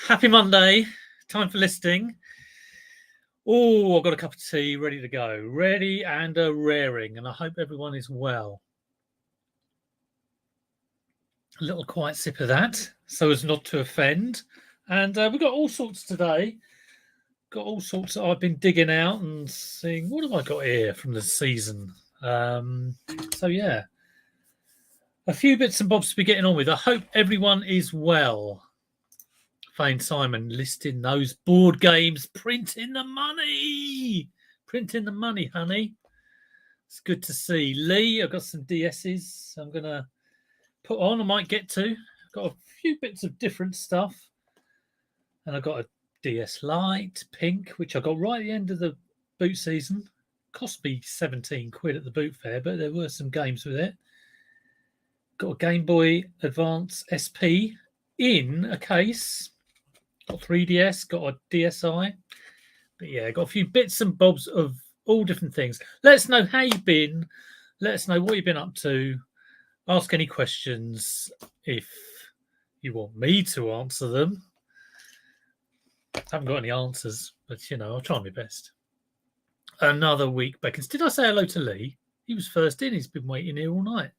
Happy Monday. Time for listing. Oh, I've got a cup of tea ready to go. Ready and a raring. And I hope everyone is well. A little quiet sip of that so as not to offend. And we've got all sorts today. Got all sorts that I've been digging out and seeing. What have I got here from the season? So, yeah. A few bits and bobs to be getting on with. I hope everyone is well. Fane Simon listing those board games, printing the money, honey. It's good to see. Lee, I've got some DSs I'm going to put on. I might get to. I've got a few bits of different stuff. And I've got a DS Lite, pink, which I got right at the end of the boot season. Cost me 17 quid at the boot fair, but there were some games with it. Got a Game Boy Advance SP in a case. Got 3DS, got a DSi. But yeah, got a few bits and bobs of all different things. Let us know how you've been. Let us know what you've been up to. Ask any questions if you want me to answer them. I haven't got any answers, but, I'll try my best. Another week, Beckons. Did I say hello to Lee? He was first in. He's been waiting here all night.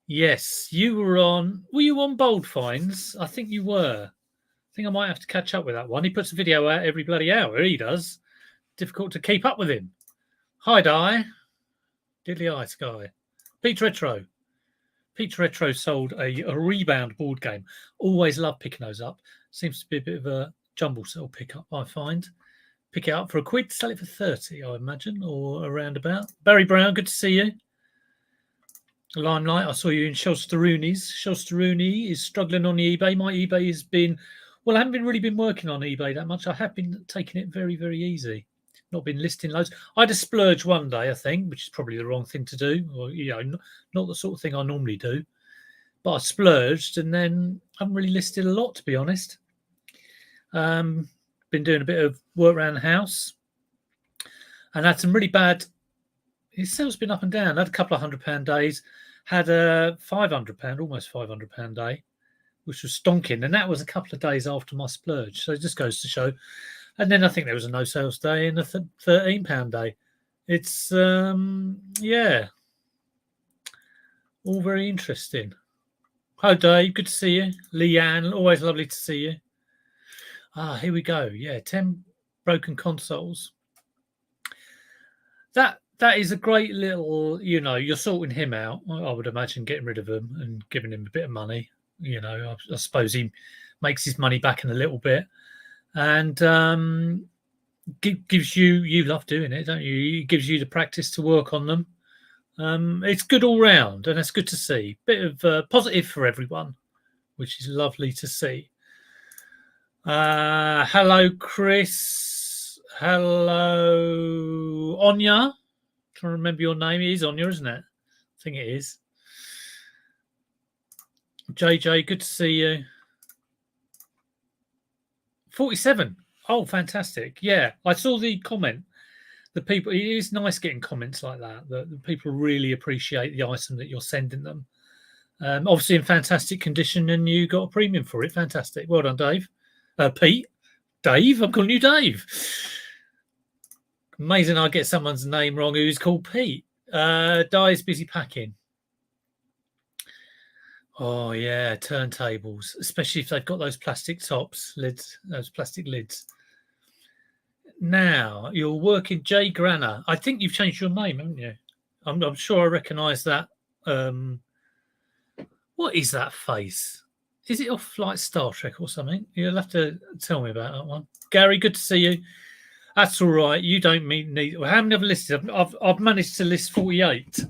Yes, you were on... Were you on Bold Finds? I think you were. I think I might have to catch up with that one. He puts a video out every bloody hour. He does. Difficult to keep up with him. Hi, Di. Diddly eye, Sky. Pete Retro. Pete Retro sold a rebound board game. Always love picking those up. Seems to be a bit of a jumble sell pickup, I find. Pick it up for £1, sell it for 30, I imagine, or around about. Barry Brown, good to see you. Limelight, I saw you in Shelsterrooni's. Shelsterroony is struggling on the eBay. My eBay has been... Well, I haven't really been working on eBay that much. I have been taking it very, very easy. Not been listing loads. I had a splurge one day, I think, which is probably the wrong thing to do. Or, not the sort of thing I normally do. But I splurged and then I haven't really listed a lot, to be honest. Been doing a bit of work around the house. And had some really bad... His sales been up and down. I had a couple of £100 days. Had a £500, almost £500 day, which was stonking. And that was a couple of days after my splurge. So it just goes to show. And then I think there was a no sales day and a £13 day. It's, yeah, all very interesting. Hi, Dave. Good to see you. Leanne, always lovely to see you. Here we go. Yeah, 10 broken consoles. That is a great little, you're sorting him out. I would imagine getting rid of him and giving him a bit of money. I suppose he makes his money back in a little bit. And gives you love doing it, don't you? It gives you the practice to work on them. It's good all round, and it's good to see. Bit of positive for everyone, which is lovely to see. Hello, Chris. Hello, Anya. Trying to remember your name. It is Anya, isn't it? I think it is. JJ, good to see you. 47. Oh, fantastic. Yeah, I saw the comment. The people, it is nice getting comments like that. The people really appreciate the item that you're sending them. Obviously in fantastic condition, and you got a premium for it. Fantastic. Well done, Dave. Pete. Dave? I'm calling you Dave. Amazing I get someone's name wrong who's called Pete. Di's busy packing. Oh, yeah, turntables, especially if they've got those plastic tops, lids, those plastic lids. Now, you're working Jay Granner. I think you've changed your name, haven't you? I'm sure I recognise that. What is that face? Is it off like Star Trek or something? You'll have to tell me about that one. Gary, good to see you. That's all right. You don't need... Well, how many have I listed? I've managed to list 48.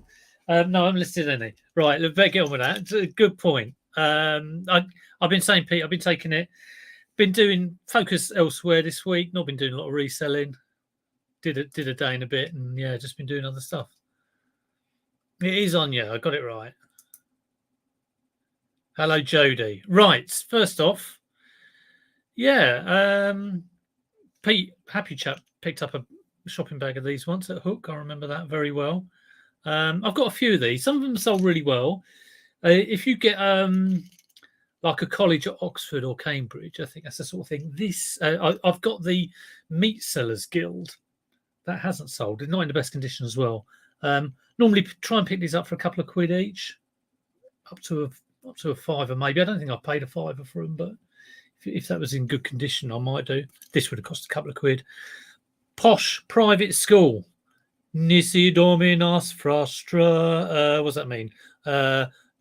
No, I haven't listed any. Right, let's get on with that. It's a good point. I've been saying, Pete, I've been taking it. Been doing focus elsewhere this week. Not been doing a lot of reselling. Did a day and a bit, and yeah, just been doing other stuff. It is on you. I got it right. Hello, Jody. Right, first off, yeah, Pete, happy chap, picked up a shopping bag of these once at Hook. I remember that very well. I've got a few of these. Some of them sold really well. If you get like like a college at Oxford or Cambridge. I think that's the sort of thing. This I've got the Meat Sellers Guild that hasn't sold. It's not in the best condition as well. Normally try and pick these up for a couple of quid each, up to a fiver maybe. I don't think I paid a fiver for them, but if that was in good condition, I might do. This would have cost a couple of quid. Posh private school. Nisi dominas frustra. What does that mean?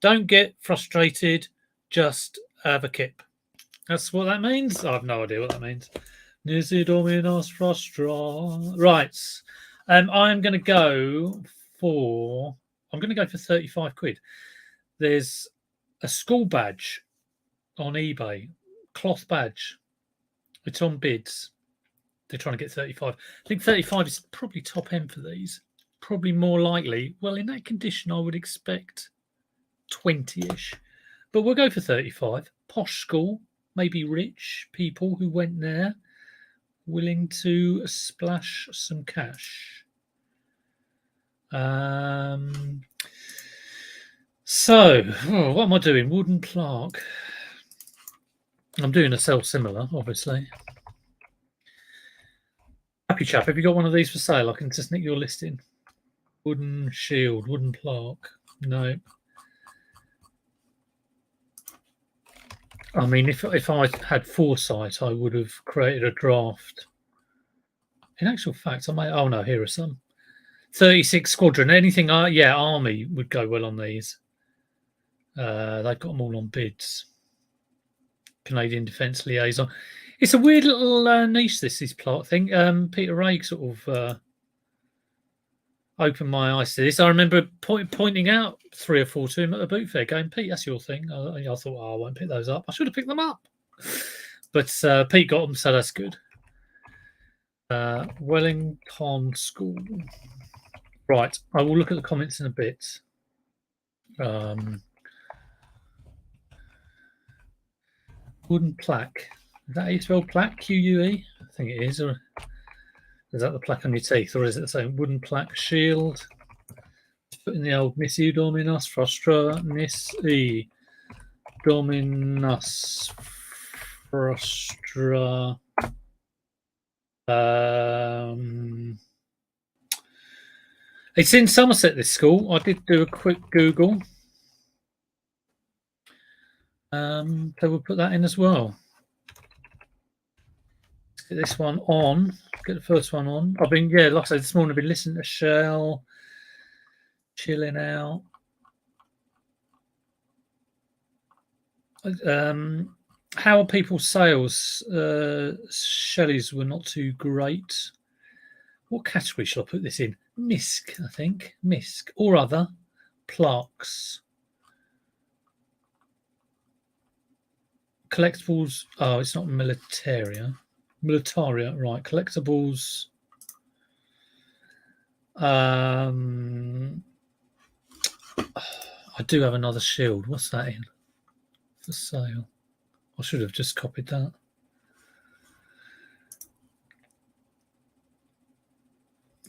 Don't get frustrated. Just have a kip. That's what that means. I have no idea what that means. Nisi dominas frustra. Right. I'm going to go for 35 quid. There's a school badge on eBay, cloth badge. It's on bids. They're trying to get 35. I think 35 is probably top end for these. Probably more likely. Well, in that condition, I would expect 20-ish. But we'll go for 35. Posh school, maybe rich people who went there, willing to splash some cash. So, what am I doing? Wooden plaque. I'm doing a sell similar, obviously. Happy chap, have you got one of these for sale? I can just nick your listing. Wooden shield, wooden plaque. No. I mean, if I had foresight, I would have created a draft. In actual fact, I may. Oh no, here are some. 36 Squadron. Anything? Army would go well on these. They've got them all on bids. Canadian Defence Liaison. It's a weird little niche, this plot thing. Peter Ray sort of opened my eyes to this. I remember pointing out 3 or 4 to him at the boot fair, going, Pete, that's your thing. I thought, I won't pick those up. I should have picked them up. But Pete got them, so that's good. Wellington School. Right, I will look at the comments in a bit. Wooden plaque. Is that how you spell plaque? Q-U-E? I think it is. Or is that the plaque on your teeth? Or is it the same? Wooden plaque shield. Put in the old Nisi Dominus Frustra. Nisi Dominus Frustra. It's in Somerset, this school. I did do a quick Google. So we'll put that in as well. Let's get this one on. Get the first one on. I've been, like I said, this morning I've been listening to Shell, chilling out. How are people's sales? Shelley's were not too great. What category shall I put this in? MISC, I think. MISC or other. Plaques. Collectibles. Oh, it's not Militaria. Militaria, right. Collectibles. I do have another shield. What's that in? For sale. I should have just copied that.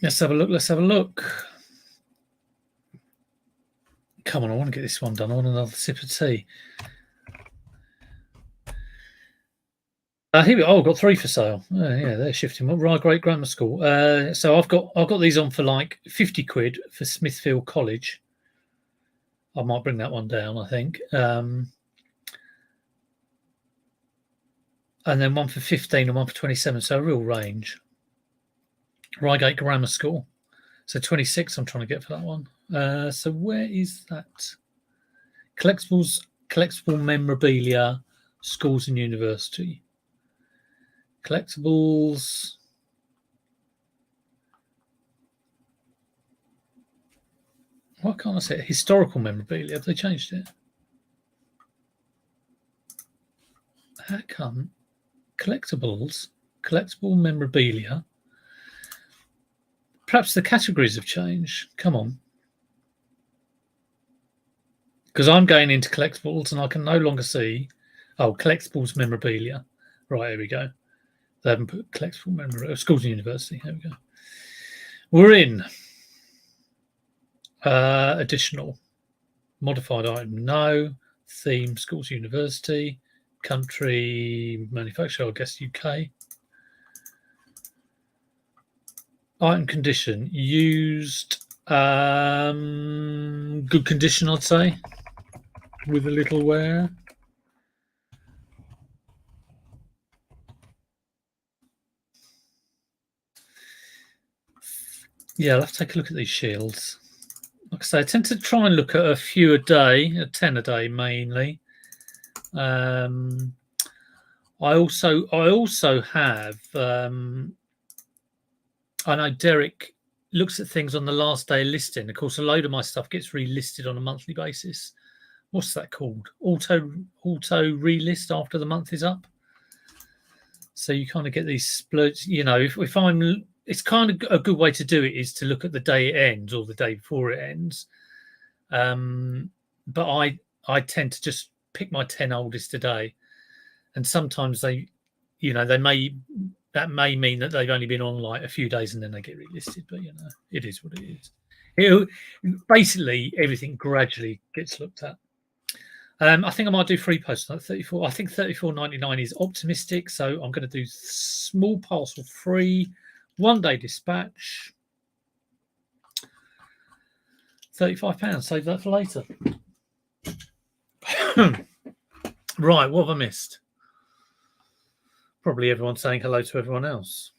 Let's have a look. Let's have a look. Come on, I want to get this one done. I want another sip of tea. Here we go. Oh, I've got 3 for sale. Yeah, they're shifting. Reigate Grammar School. So I've got these on for like 50 quid for Smithfield College. I might bring that one down, I think. And then one for 15 and one for 27. So a real range. Reigate Grammar School. So 26 I'm trying to get for that one. So where is that? Collectible memorabilia, schools and university. Collectibles. Why can't I say it? Historical memorabilia? Have they changed it? How come? Collectibles, collectible memorabilia. Perhaps the categories have changed. Come on. Because I'm going into collectibles and I can no longer see. Oh, collectibles memorabilia. Right, here we go. They haven't put collectible memorabilia. Schools and university. Here we go. We're in. Additional. Modified item. No. theme, schools, university, country, manufacturer, I guess UK. Item condition, used, good condition, I'd say, with a little wear. Yeah, I'll have to take a look at these shields. Like I say, I tend to try and look at a few a day, 10 a day mainly. I also have. I know Derek looks at things on the last day listing. Of course, a load of my stuff gets relisted on a monthly basis. What's that called? Auto relist after the month is up. So you kind of get these splurges. You know, if I'm, it's kind of a good way to do it is to look at the day it ends or the day before it ends. But I tend to just pick my 10 oldest a day, and sometimes they, you know, that may mean that they've only been on like a few days and then they get relisted. But you know, it is what it is. Basically, everything gradually gets looked at. I think I might do free posts like 34. I think 34.99 is optimistic, so I'm going to do small parcel free, 1 day dispatch, £35. Save that for later. Right, what have I missed? Probably everyone saying hello to everyone else.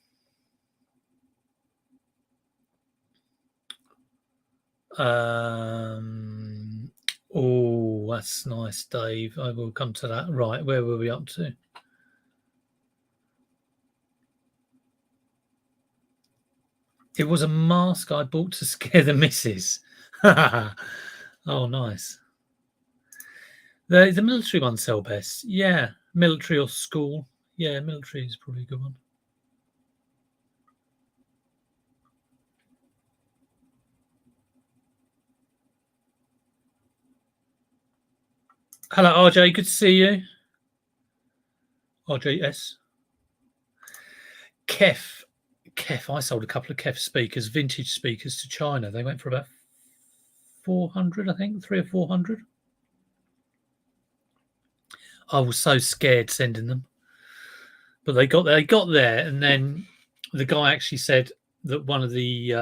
Oh, that's nice, Dave. I will come to that. Right, where were we up to? It was a mask I bought to scare the missus. Oh, nice. The military ones sell best. Yeah, military or school. Yeah, military is probably a good one. Hello, RJ. Good to see you. RJS. Kef. I sold a couple of Kef speakers, vintage speakers to China. They went for about 400, I think, 300 or 400. I was so scared sending them, but they got there, and then the guy actually said that one of the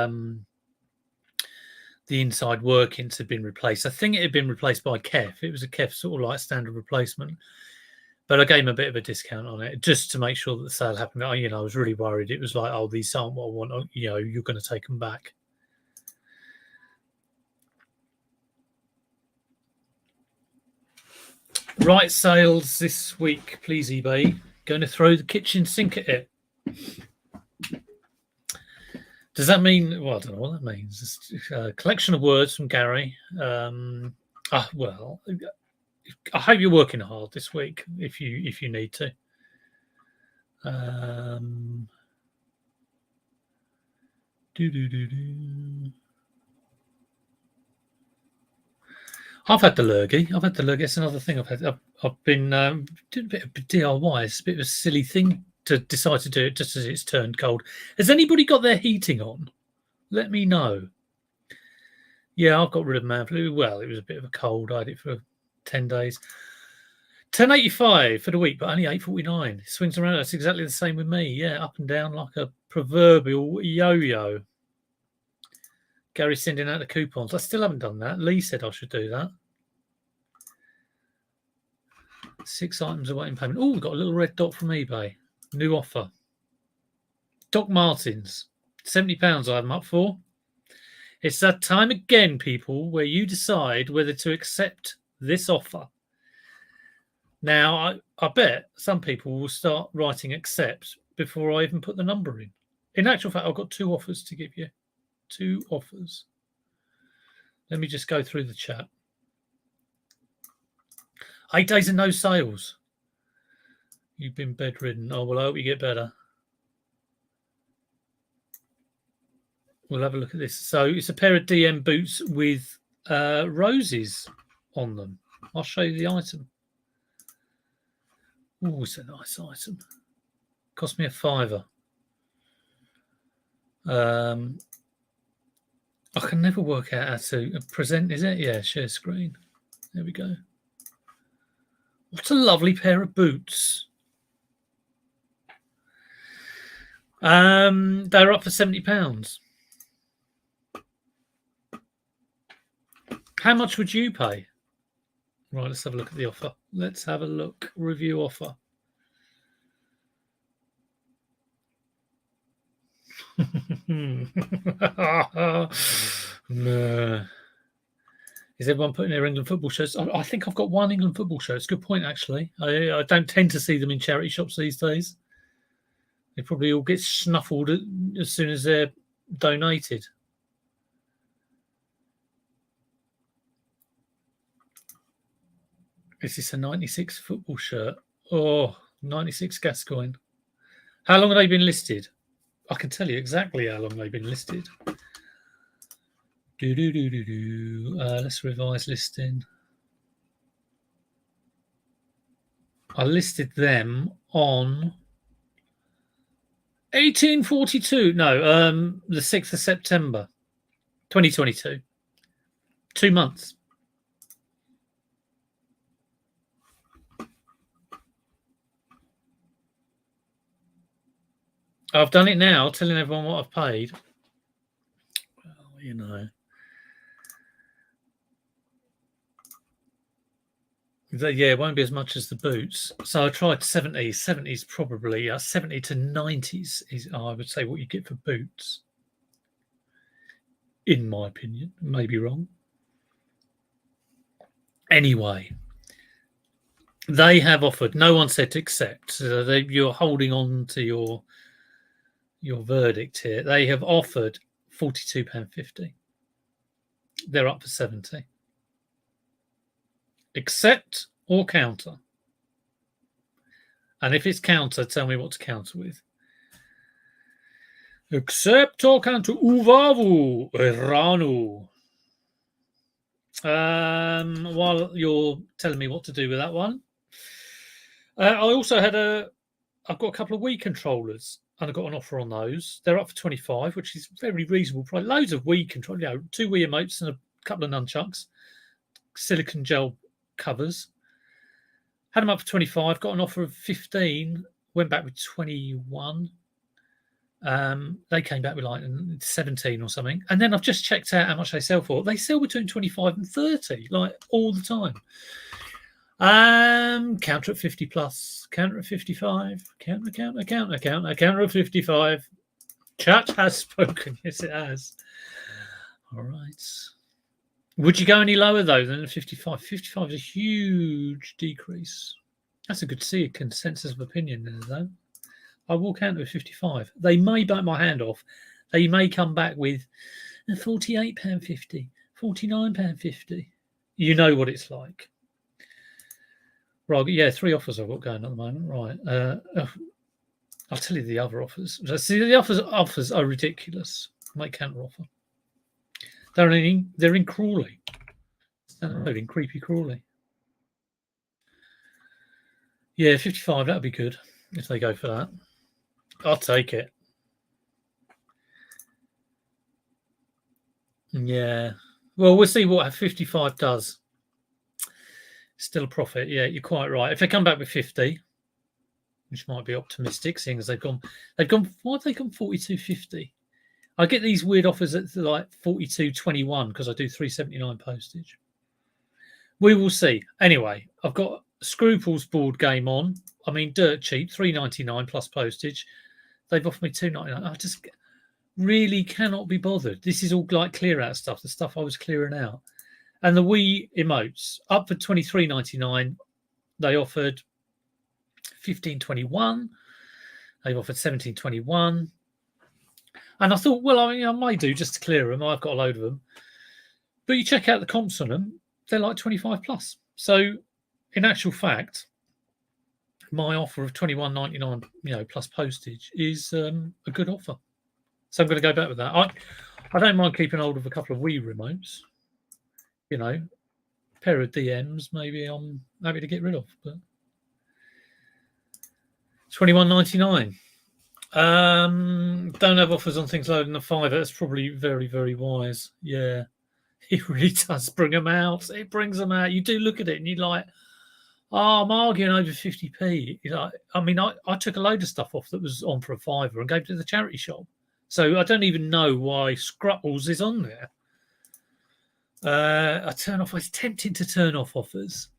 inside workings had been replaced. I think it had been replaced by Kef. It was a Kef sort of like standard replacement, but I gave him a bit of a discount on it just to make sure that the sale happened. You know, I was really worried. It was like, oh, these aren't what I want. You know, you're going to take them back. Right, sales this week, please, eBay. Going to throw the kitchen sink at it. Does that mean? Well, I don't know what that means. It's a collection of words from Gary. Well, I hope you're working hard this week. If you need to. I've had the lurgy. It's another thing I've had. I've been doing a bit of DIY. It's a bit of a silly thing to decide to do it just as it's turned cold. Has anybody got their heating on? Let me know. Yeah, I've got rid of man flu. Well, it was a bit of a cold. I had it for 10 days. 10.85 for the week, but only 8.49. It swings around. That's exactly the same with me. Yeah, up and down like a proverbial yo-yo. Gary sending out the coupons. I still haven't done that. Lee said I should do that. 6 items awaiting payment. Oh, we've got a little red dot from eBay. New offer. Doc Martens. £70 I have them up for. It's that time again, people, where you decide whether to accept this offer. Now, I bet some people will start writing accept before I even put the number in. In actual fact, I've got 2 offers to give you. 2 offers. Let me just go through the chat. 8 days and no sales. You've been bedridden. Oh, well, I hope you get better. We'll have a look at this. So it's a pair of DM boots with roses on them. I'll show you the item. Oh, it's a nice item. Cost me a £5. I can never work out how to present, is it? Yeah, share screen. There we go. What a lovely pair of boots. They're up for £70. How much would you pay? Right, let's have a look at the offer. Let's have a look. Review offer. No. Is everyone putting their England football shirts? I think I've got one England football shirt. It's a good point, actually. I don't tend to see them in charity shops these days. They probably all get snuffled as soon as they're donated. Is this a 96 football shirt? Oh, 96 Gascoigne. How long have they been listed? I can tell you exactly how long they've been listed. Let's revise listing. I listed them on 1842. No, the 6th of September, 2022. 2 months. I've done it now, telling everyone what I've paid. Well, you know. Yeah, it won't be as much as the boots. So I tried 70. 70s probably 70 to 90s is, I would say, what you get for boots. In my opinion, maybe wrong. Anyway, they have offered. No one said to accept. So you're holding on to your verdict here. They have offered £42.50. They're up for 70. Accept or counter? And if it's counter, tell me what to counter with. Accept or counter? Uvavu Ranu. While you're telling me what to do with that one, I also had I've got a couple of Wii controllers, and I got an offer on those. They're up for 25, which is very reasonable price. Loads of Wii controllers, 2 Wii emotes and a couple of nunchucks, silicon gel covers. Had them up for 25, got an offer of 15, went back with 21. They came back with like 17 or something. And then I've just checked out how much they sell for. They sell between 25 and 30, like all the time. Counter at 50 plus, counter at 55, counter at 55. Chat has spoken. Yes, it has. All right. Would you go any lower, though, than 55? 55 is a huge decrease. That's a good consensus of opinion there, though. I will counter with 55. They may bite my hand off. They may come back with £48.50, £49.50. You know what it's like. Right, yeah, 3 offers I've got going at the moment. Right. I'll tell you the other offers. See, the offers are ridiculous. Make counter offer. They're in Crawley. They're in creepy Crawley. Yeah, 55, that'd be good if they go for that. I'll take it. Yeah. Well, we'll see what 55 does. Still a profit. Yeah, you're quite right. If they come back with 50, which might be optimistic, seeing as they've gone. Why have they gone 42.50? I get these weird offers at like 42.21 because I do £3.79 postage. We will see. Anyway, I've got Scruples board game on. I mean, dirt cheap, £3.99 plus postage. They've offered me £2.99. I just really cannot be bothered. This is all like clear out stuff, the stuff I was clearing out. And the Wii emotes up for £23.99. They offered £15.21. They've offered £17.21. And I thought, well, I may do just to clear them. I've got a load of them. But you check out the comps on them, they're like 25 plus. So, in actual fact, my offer of £21.99, plus postage is a good offer. So I'm going to go back with that. I don't mind keeping hold of a couple of Wii remotes. A pair of DMs, maybe I'm happy to get rid of. But £21.99. Don't have offers on things lower than a £5. That's probably very, very wise. Yeah, it really does bring them out. It brings them out. You do look at it and you're like, Oh, I'm arguing over 50p. You know, I mean, I took a load of stuff off that was on for a fiver and gave it to the charity shop. So I don't even know why Scruttles is on there. I turn off. It's tempting to turn off offers,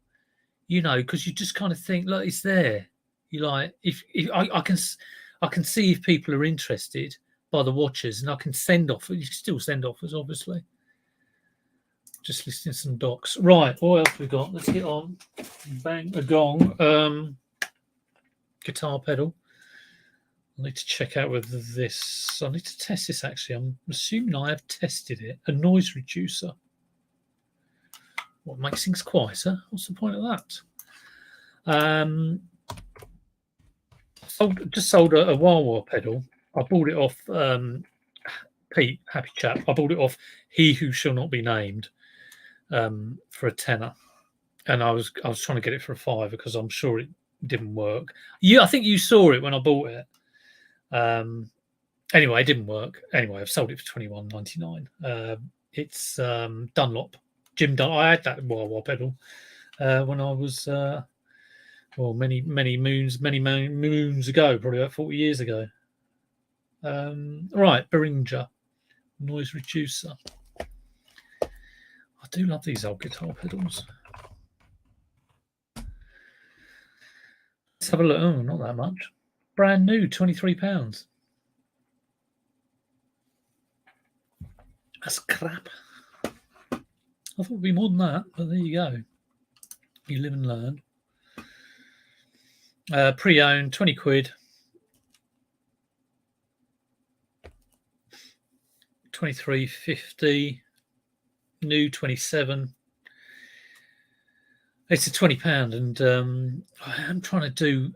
you know, because you just kind of think, look, it's there. You like if I can see if people are interested by the watchers, and I can send offers. You can still send offers, obviously. Just listing some docs. Right, what else we got? Let's get on. Bang a gong. Guitar pedal. I need to check out whether this. I need to test this actually. I'm assuming I have tested it. A noise reducer. What makes things quieter? What's the point of that? Just sold a wah wah pedal. I bought it off Pete, happy chap. I bought it off He Who Shall Not Be Named for a tenner, and I was trying to get it for a fiver because I'm sure it didn't work. I think you saw it when I bought it. Anyway, it didn't work. Anyway, I've sold it for $21.99. It's Dunlop, Jim Dunlop. I had that wah wah pedal when I was many moons ago, probably about 40 years ago. Right, Behringer noise reducer. I do love these old guitar pedals. Let's have a look. Oh, not that much. Brand new, £23. That's crap. I thought it'd be more than that, but there you go. You live and learn. Pre-owned, 20 quid. 23.50. New 27. It's a £20, and I'm trying to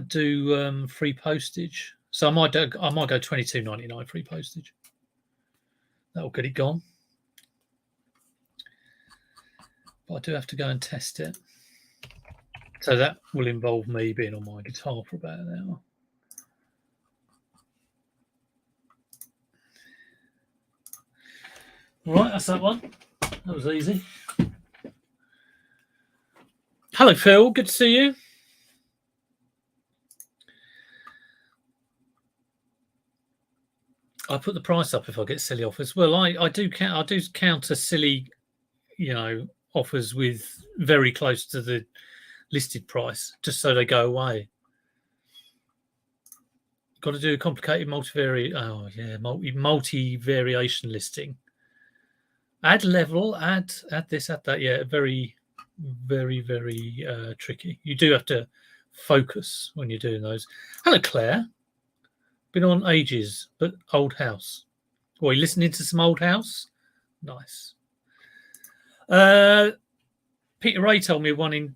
do free postage. So I might go $22.99 free postage. That'll get it gone. But I do have to go and test it. So that will involve me being on my guitar for about an hour. Right, that's that one. That was easy. Hello, Phil. Good to see you. I put the price up if I get silly offers. Well, I do counter silly, offers with very close to the listed price, just so they go away. Got to do a complicated multi variation listing. Add level, add this, add that. Yeah, very, very, very tricky. You do have to focus when you're doing those. Hello, Claire. Been on ages, but old house. Are you listening to some old house? Nice. Peter Ray told me one in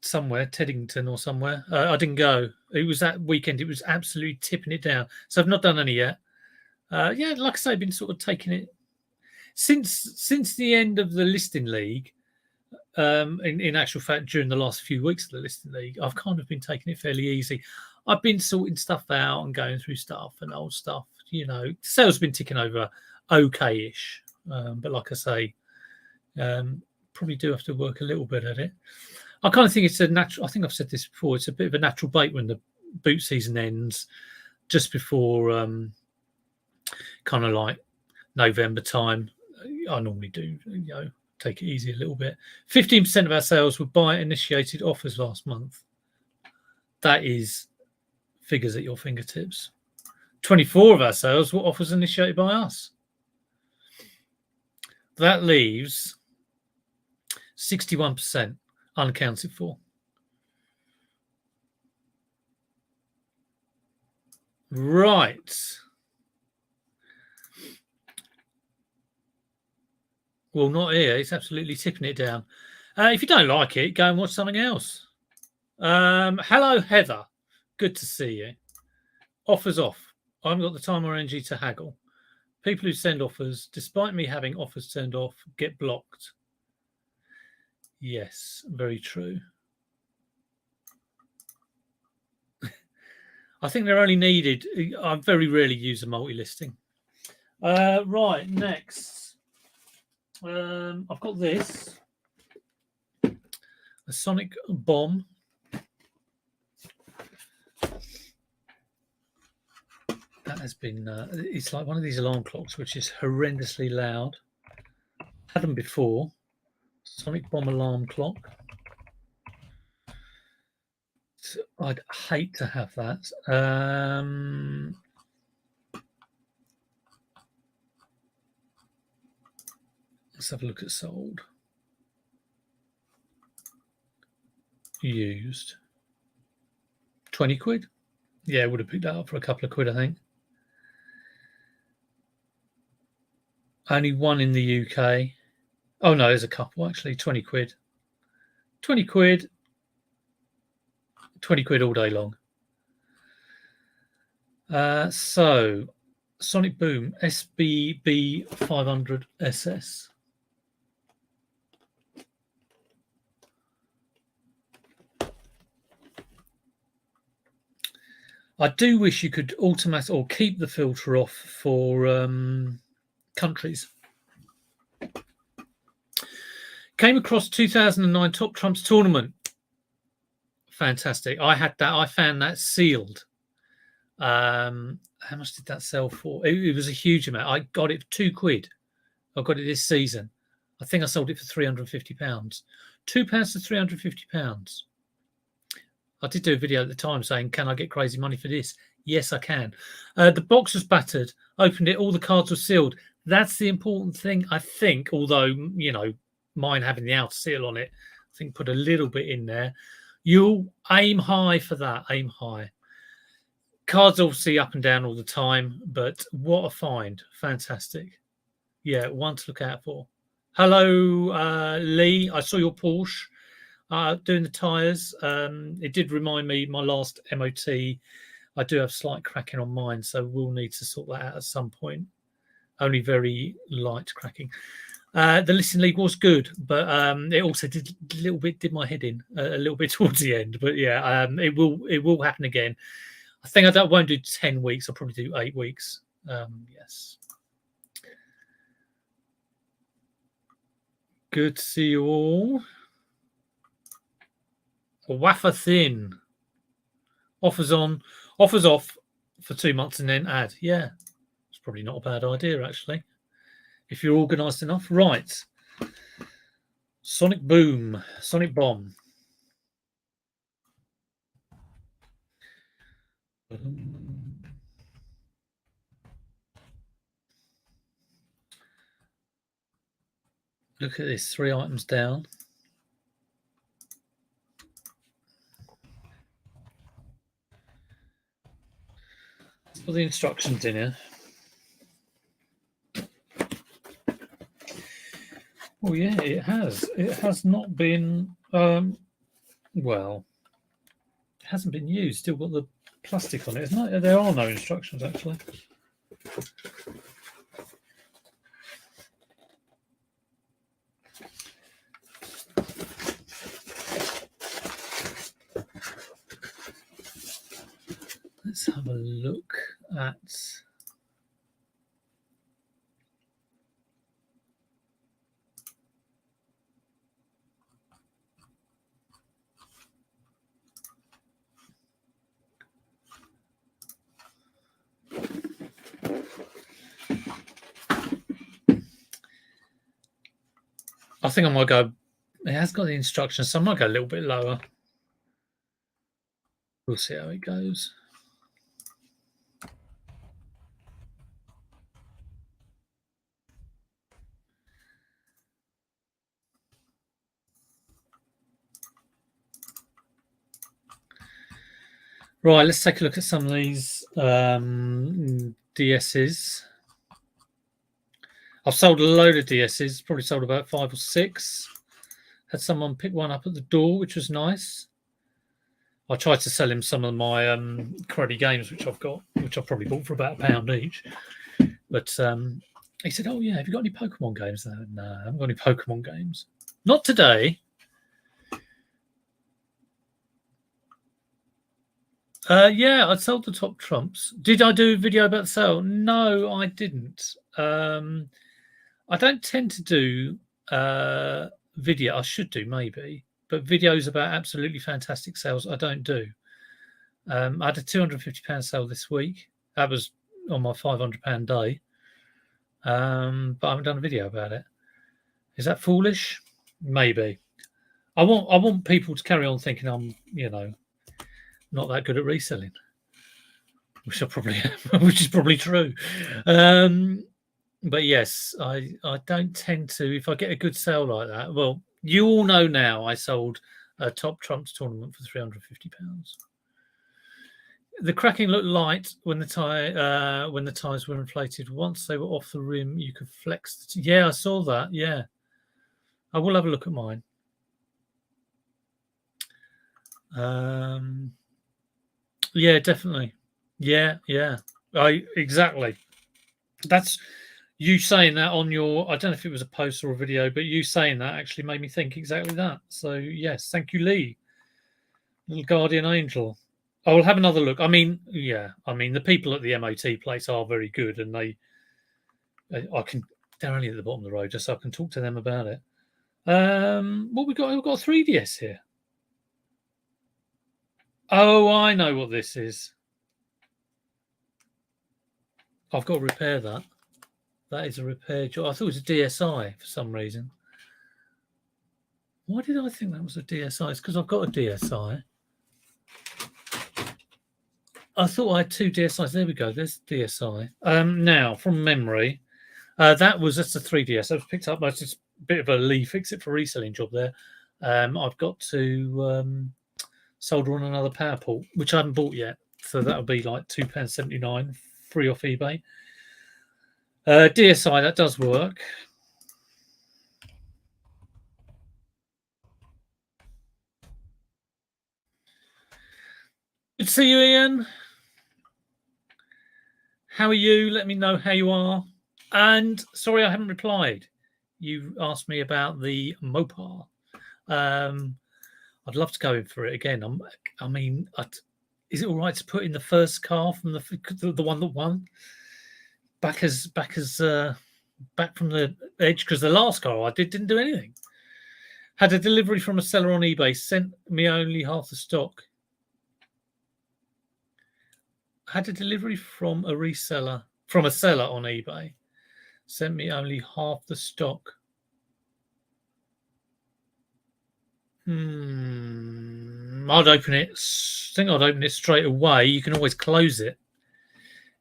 somewhere, Teddington or somewhere. I didn't go. It was that weekend. It was absolutely tipping it down. So I've not done any yet. Like I say, I've been sort of taking it since the end of the listing league. In actual fact, during the last few weeks of the listing league, I've kind of been taking it fairly easy. I've been sorting stuff out and going through stuff and old stuff. Sales have been ticking over okay-ish. But like I say, probably do have to work a little bit at it. I kind of think it's a natural. I think I've said this before. It's a bit of a natural bait when the boot season ends, just before kind of like November time. I normally do, take it easy a little bit. 15% of our sales were buyer-initiated offers last month. That is figures at your fingertips. 24 of our sales were offers initiated by us. That leaves 61% unaccounted for. Right. Well, not here. It's absolutely tipping it down. If you don't like it, go and watch something else. Hello, Heather. Good to see you. Offers off. I haven't got the time or energy to haggle. People who send offers, despite me having offers turned off, get blocked. Yes, very true. I think they're only needed. I very rarely use a multi-listing. Right, next. I've got this. A the Sonic Bomb. That has been, it's like one of these alarm clocks, which is horrendously loud. Had them before. Sonic Bomb alarm clock. I'd hate to have that. Let's have a look at sold. Used. 20 quid. Yeah, would have picked that up for a couple of quid, I think. Only one in the UK. Oh, no, there's a couple, actually. 20 quid. 20 quid. 20 quid all day long. So, Sonic Boom SBB 500 SS. I do wish you could automate or keep the filter off for countries. Came across 2009 Top Trumps tournament. Fantastic. I had that. I found that sealed. How much did that sell for? It was a huge amount. I got it for 2 quid. I got it this season. I think I sold it for £350. £2 to £350. I did do a video at the time saying, can I get crazy money for this? Yes, I can. The box was battered. Opened it. All the cards were sealed. That's the important thing, I think, although, you know, mine having the outer seal on it, I think put a little bit in there. You'll aim high for that. Aim high. Cards obviously up and down all the time, but what a find. Fantastic. Yeah, one to look out for. Hello, Lee. I saw your Porsche doing the tyres. It did remind me, my last MOT, I do have slight cracking on mine, so we'll need to sort that out at some point. Only very light cracking. The Listing League was good, but it also did a little bit, did my head in a little bit towards the end. But yeah, it will happen again. I think I won't do 10 weeks. I'll probably do 8 weeks. Yes. Good to see you all. Wafer thin. Offers on, offers off for 2 months and then add. Yeah, it's probably not a bad idea, actually, if you're organised enough. Right. Sonic Boom. Sonic Bomb. Look at this, 3 items down. Let's put the instructions in here. Oh yeah, it has. It has not been, well, it hasn't been used. Still got the plastic on it, isn't it? There are no instructions, actually. Let's have a look at... I think I might go... It has got the instructions, so I might go a little bit lower. We'll see how it goes. Right, let's take a look at some of these DSs. I've sold a load of DSs, probably sold about 5 or 6. Had someone pick one up at the door, which was nice. I tried to sell him some of my cruddy games, which I've got, which I've probably bought for about £1 each. But he said, oh, yeah, have you got any Pokemon games? No, I haven't got any Pokemon games. Not today. Yeah, I sold the Top Trumps. Did I do a video about the sale? No, I didn't. I don't tend to do video. I should do, maybe. but videos about absolutely fantastic sales I don't do. I had a £250 sale this week. That was on my £500 day. But I haven't done a video about it. Is that foolish? Maybe. I want people to carry on thinking I'm, not that good at reselling, which I probably am, which is probably true. But yes, I don't tend to. If I get a good sale like that, well, you all know now I sold a Top Trumps tournament for £350. The cracking looked light when the tires were inflated. Once they were off the rim, you could flex. Yeah, I saw that. Yeah, I will have a look at mine. Yeah, definitely. Yeah. Exactly. That's you saying that on your. I don't know if it was a post or a video, but you saying that actually made me think exactly that. So yes, thank you, Lee, little guardian angel. I will have another look. I mean, the people at the MOT place are very good, and they're only at the bottom of the road, just so I can talk to them about it. What we got? We've got a 3DS here. Oh, I know what this is. I've got to repair that. That is a repair job. I thought it was a DSi for some reason. Why did I think that was a DSi? It's because I've got a DSi. I thought I had two DSIs. There we go. There's DSi. Now, from memory, that's a 3DS. I was picked up. That's just a bit of a Lee fix it for reselling job there. I've got to solder on another power port, which I haven't bought yet. So that'll be like £2.79 free off eBay. DSi, that does work. Good to see you, Ian. How are you? Let me know how you are. And sorry, I haven't replied. You asked me about the Mopar. I'd love to go in for it again. Is it all right to put in the first car from the one that won? Back from the edge, because the last car I didn't do anything. Had a delivery from a seller on eBay, sent me only half the stock. Had a delivery from a seller on eBay, sent me only half the stock. I'd open it. I think I'd open it straight away. You can always close it.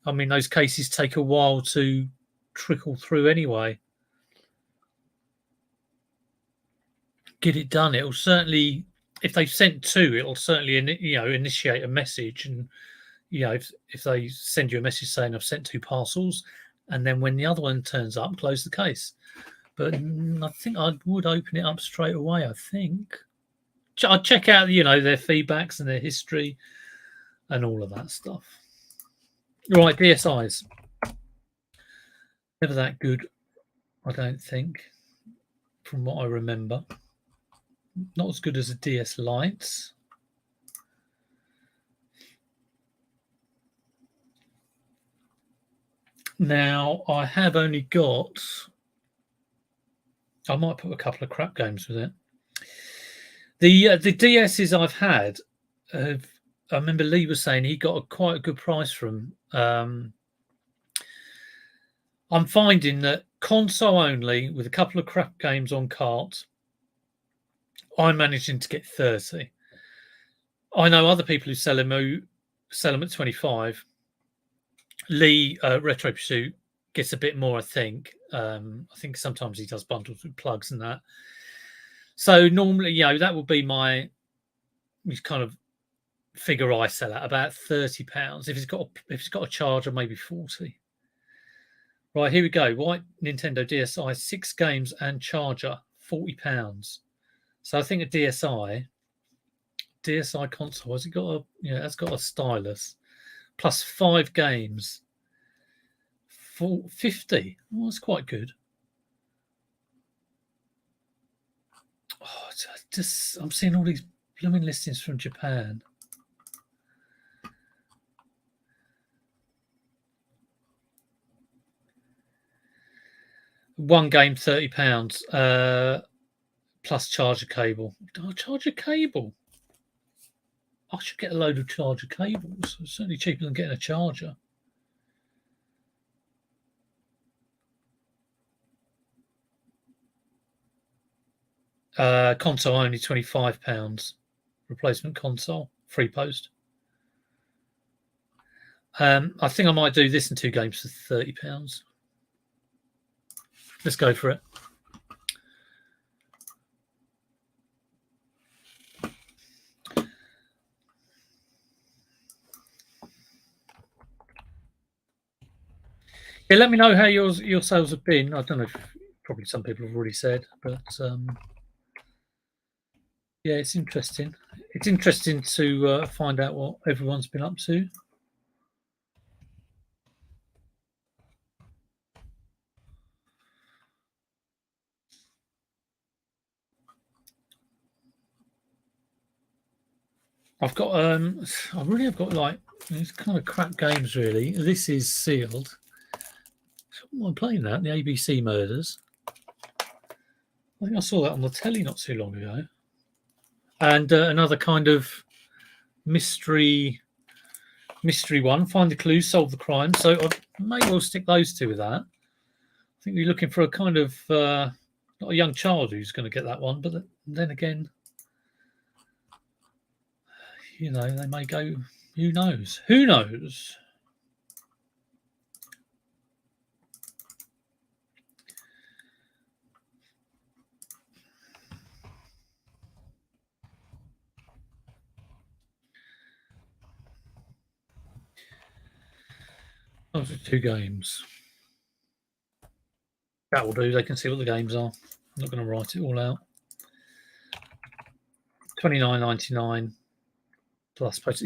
I mean, those cases take a while to trickle through anyway. Get it done. It'll certainly, if they've sent two, it'll certainly initiate a message. And if they send you a message saying I've sent two parcels, and then when the other one turns up, close the case. But I think I would open it up straight away. I think I'd check out their feedbacks and their history and all of that stuff. Right, DSIs. Never that good, I don't think, from what I remember. Not as good as a DS Lite. Now, I have only got... I might put a couple of crap games with it. The DSs I've had, I remember Lee was saying he got quite a good price from. I'm finding that console only, with a couple of crap games on cart, I'm managing to get 30. I know other people who sell them at 25. Lee Retro Pursuit gets a bit more, I think. I think sometimes he does bundles with plugs and that. So normally, that would be my kind of figure I sell at, about £30. If it's got a charger, maybe 40. Right, here we go. White Nintendo DSi, 6 games and charger, £40. So I think a DSi console, has it got it's got a stylus plus 5 games for 50. Well, that's quite good. Oh, I'm seeing all these blooming listings from Japan. One game, £30. plus charger cable. Oh, charger cable. I should get a load of charger cables. It's certainly cheaper than getting a charger. Console only £25. Replacement console, free post. I think I might do this in 2 games for £30. Let's go for it. Yeah, let me know how your sales have been. I don't know if probably some people have already said, but yeah, it's interesting. It's interesting to find out what everyone's been up to. I've got I really have got like these kind of crap games really. This is sealed. I'm playing that, the ABC Murders. I think I saw that on the telly not too long ago. And another kind of mystery one. Find the clues, solve the crime. So I may well stick those two with that. I think we're looking for a kind of not a young child who's going to get that one, but then again, you know, they may go. Who knows? Who knows? Those are 2 games. That will do. They can see what the games are. I'm not going to write it all out. $29.99 plus post.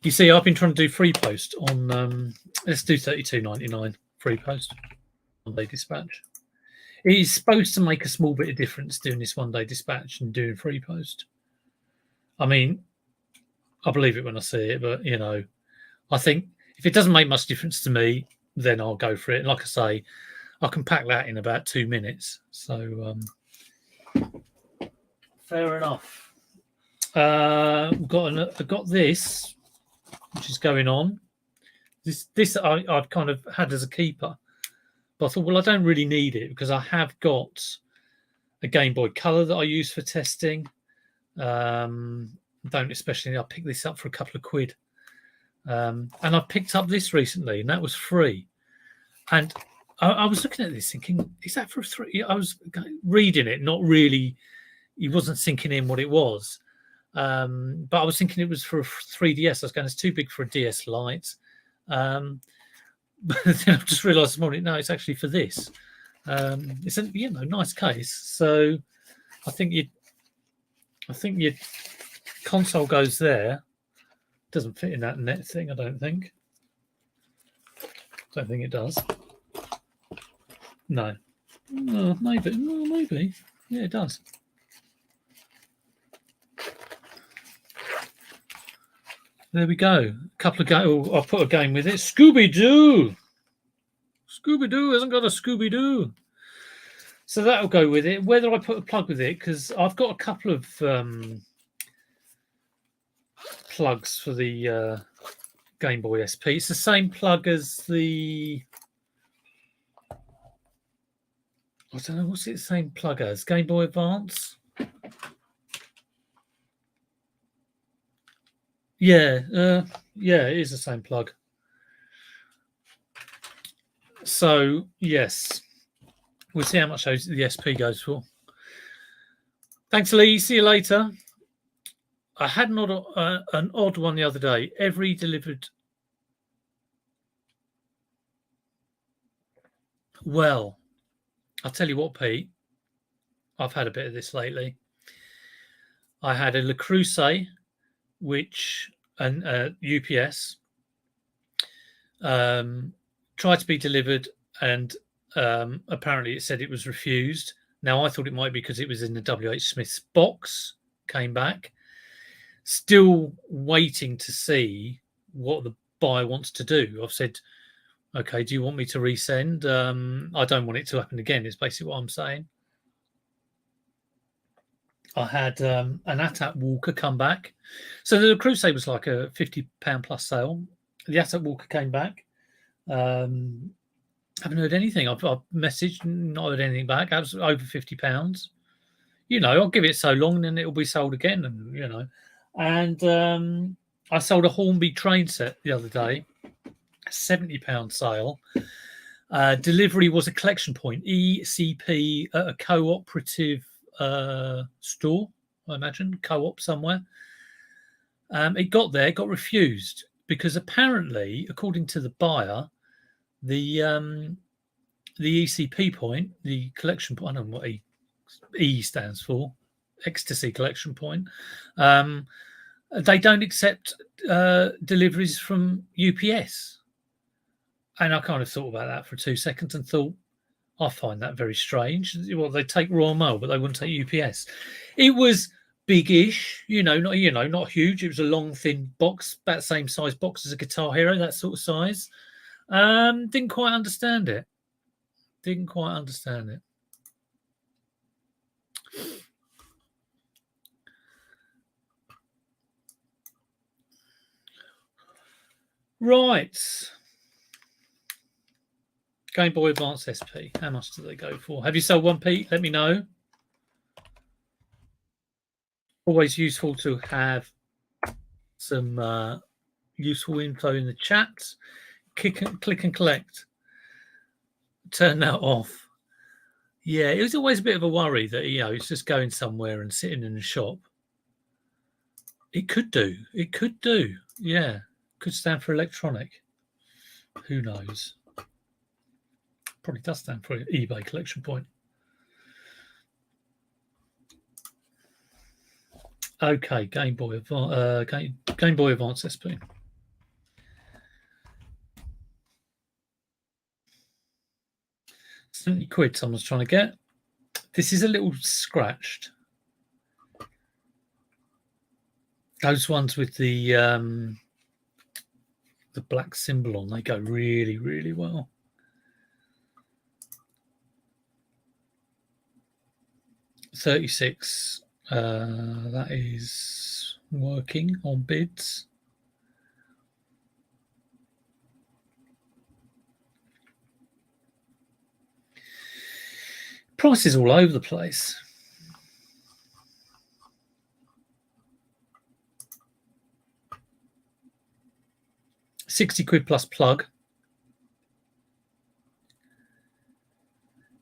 You see, I've been trying to do free post on. Let's do $32.99 free post on day dispatch. It is supposed to make a small bit of difference doing this 1 day dispatch and doing free post. I mean, I believe it when I see it, but you know, I think if it doesn't make much difference to me, then I'll go for it. And like I say, I can pack that in about 2 minutes. So fair enough. I've got this, which is going on. This I've kind of had as a keeper, but I thought, well, I don't really need it because I have got a Game Boy Color that I use for testing. Don't especially. I picked this up for a couple of quid, and I picked up this recently, and that was free. And I was looking at this, thinking, "Is that for free?" I was reading it, not really. It wasn't sinking in what it was, but I was thinking it was for a 3DS. I was going, "It's too big for a DS Lite." But then I just realised this morning, no, it's actually for this. It's a nice case. So I think your console goes there. Doesn't fit in that net thing, I don't think. Don't think it does. No. Maybe. Well, maybe. Yeah, it does. There we go. A couple of games. I'll put a game with it. Scooby-Doo. Scooby-Doo hasn't got a Scooby-Doo. So that'll go with it. Whether I put a plug with it, because I've got a couple of plugs for the Game Boy SP. It's the same plug as the... I don't know, what's it the same plug as? Game Boy Advance? Yeah, it is the same plug. So, yes. We'll see how much the SP goes for. Thanks, Lee. See you later. I had an odd one the other day. Every delivered... Well, I'll tell you what, Pete. I've had a bit of this lately. I had a Le Creuset, which... and UPS tried to be delivered, and apparently it said it was refused. Now I thought it might be because it was in the WH Smith's box. Came back, still waiting to see what the buyer wants to do. I've said, okay, do you want me to resend? I don't want it to happen again, is basically what I'm saying. I had an ATAT Walker come back. So the Crusade was like a £50 plus sale. The ATAT Walker came back. Haven't heard anything. I've messaged, not heard anything back. That was over £50. I'll give it so long, and then it'll be sold again. And I sold a Hornby train set the other day, £70 sale. Delivery was a collection point, ECP, at a cooperative store, I imagine, co-op somewhere. It got there, got refused because apparently, according to the buyer, the ECP point, the collection point, I don't know what E stands for, ecstasy collection point. They don't accept deliveries from UPS. And I kind of thought about that for 2 seconds and thought, I find that very strange. Well, they take Royal Mail, but they wouldn't take UPS. It was big-ish, not huge. It was a long, thin box, about the same size box as a Guitar Hero, that sort of size. Didn't quite understand it. Right. Game Boy Advance SP. How much do they go for? Have you sold one, Pete? Let me know. Always useful to have some useful info in the chat. Click and collect. Turn that off. Yeah, it was always a bit of a worry that it's just going somewhere and sitting in a shop. It could do. Yeah, could stand for electronic. Who knows? Probably does stand for eBay collection point. Okay, Game Boy Advance SP. £70 someone's trying to get. This is a little scratched. Those ones with the black symbol on, they go really, really well. £36. That is working on bids. Prices all over the place. £60 plus plug.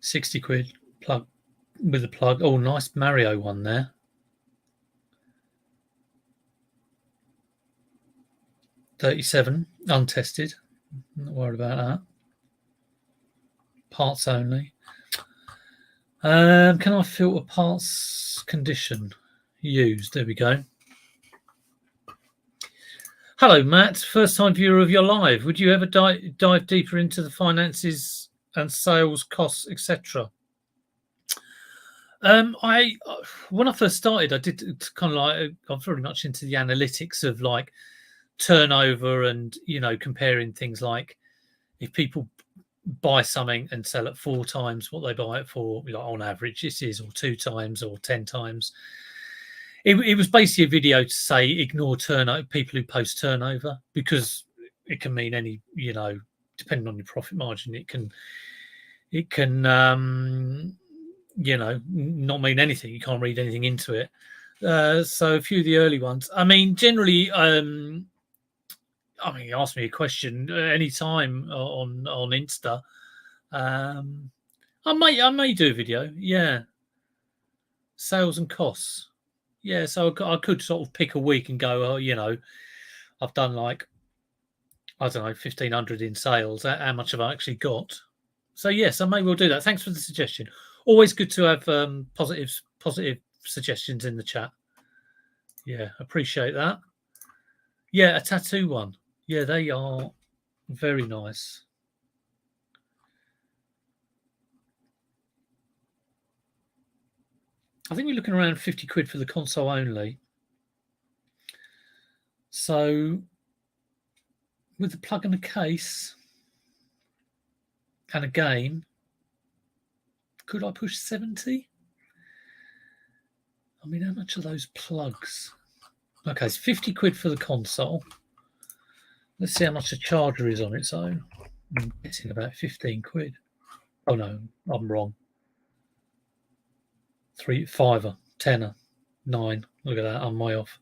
£60 plug with a plug. Oh, nice Mario one there. £37 untested. Not worried about that. Parts only. Can I filter parts condition used? There we go. Hello, Matt. First time viewer of your live. Would you ever dive deeper into the finances and sales costs, etc.? When I first started, I did kind of like I'm very much into the analytics of like turnover and comparing things like if people buy something and sell it 4 times what they buy it for, like on average this is, or 2 times or 10 times. It was basically a video to say ignore turnover, people who post turnover, because it can mean any, depending on your profit margin, it can not mean anything. You can't read anything into it. So a few of the early ones. I mean, generally, you ask me a question anytime on Insta. I may do a video. Yeah. Sales and costs. Yeah, so I could sort of pick a week and go, I've done like, I don't know, 1,500 in sales. How much have I actually got? So yes, I may well do that. Thanks for the suggestion. Always good to have positive suggestions in the chat. Yeah, appreciate that. Yeah, a tattoo one. Yeah, they are very nice. I think we're looking around £50 for the console only. So with the plug and a case and a game, could I push 70? I mean, how much are those plugs? Okay, it's 50 quid for the console. Let's see how much the charger is on its own. I'm guessing about 15 quid. Oh no, I'm wrong. 3, 5, tenner, 9. Look at that, I'm way off.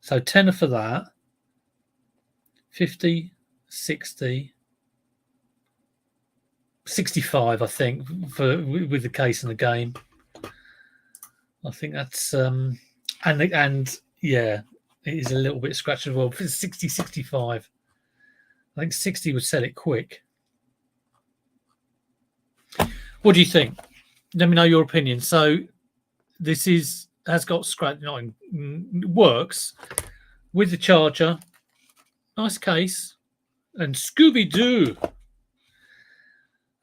So tenner for that. 50, 60, 65, I think, for with the case and the game. I think that's and yeah, it is a little bit scratched as well. For 60, 65. I think 60 would sell it quick. What do you think? Let me know your opinion. So this has got scratch, works with the charger. Nice case. And Scooby Doo.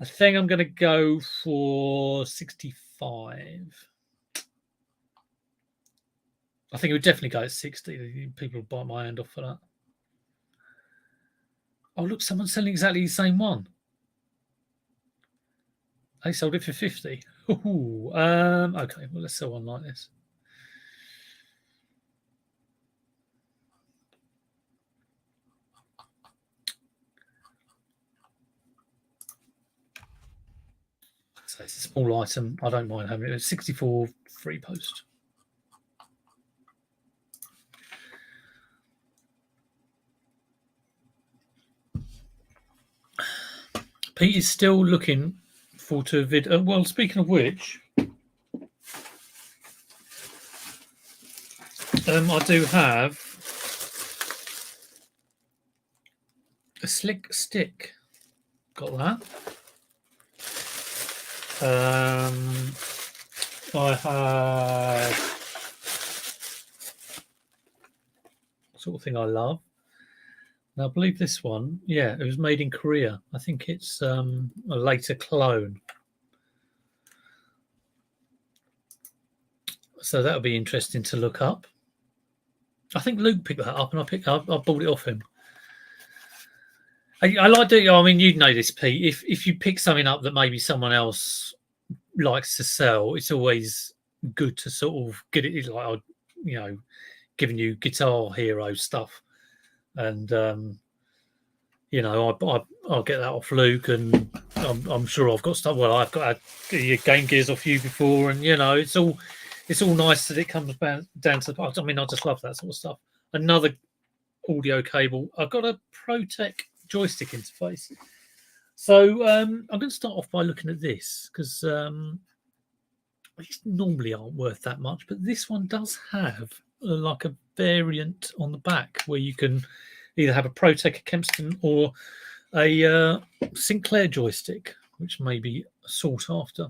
I think I'm going to go for 65. I think it would definitely go at 60. People will bite my hand off for that. Oh, look, someone's selling exactly the same one. They sold it for 50. Ooh, okay, well, let's sell one like this. So it's a small item. I don't mind having it. 64 free post. Pete is still looking forward to a video. Well, speaking of which, I do have a slick stick. Got that. I have sort of thing I love. Now, I believe this one, yeah, it was made in Korea. I think it's a later clone. So that'll be interesting to look up. I think Luke picked that up, and I bought it off him. I like to. I mean, you know this, Pete. If you pick something up that maybe someone else likes to sell, it's always good to sort of get it like, giving you Guitar Hero stuff, and I'll get that off Luke, and I'm sure I've got stuff. Well, I've got Game Gears off you before, and it's all nice that it comes down to. I mean, I just love that sort of stuff. Another audio cable. I've got a ProTech joystick interface. So I'm going to start off by looking at this because these normally aren't worth that much, but this one does have like a variant on the back where you can either have a ProTech Kempston or a Sinclair joystick, which may be sought after.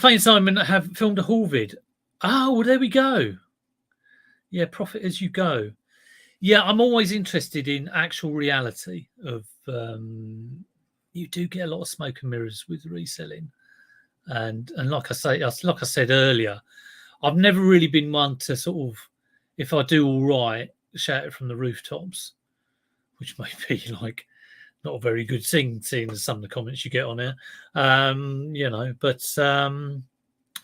Fane Simon have filmed a haul vid. Oh, well, there we go. Yeah, profit as you go. Yeah, I'm always interested in actual reality of. You do get a lot of smoke and mirrors with reselling, and like I said earlier, I've never really been one to sort of, if I do all right, shout it from the rooftops, which may be like not a very good thing, seeing as some of the comments you get on here. But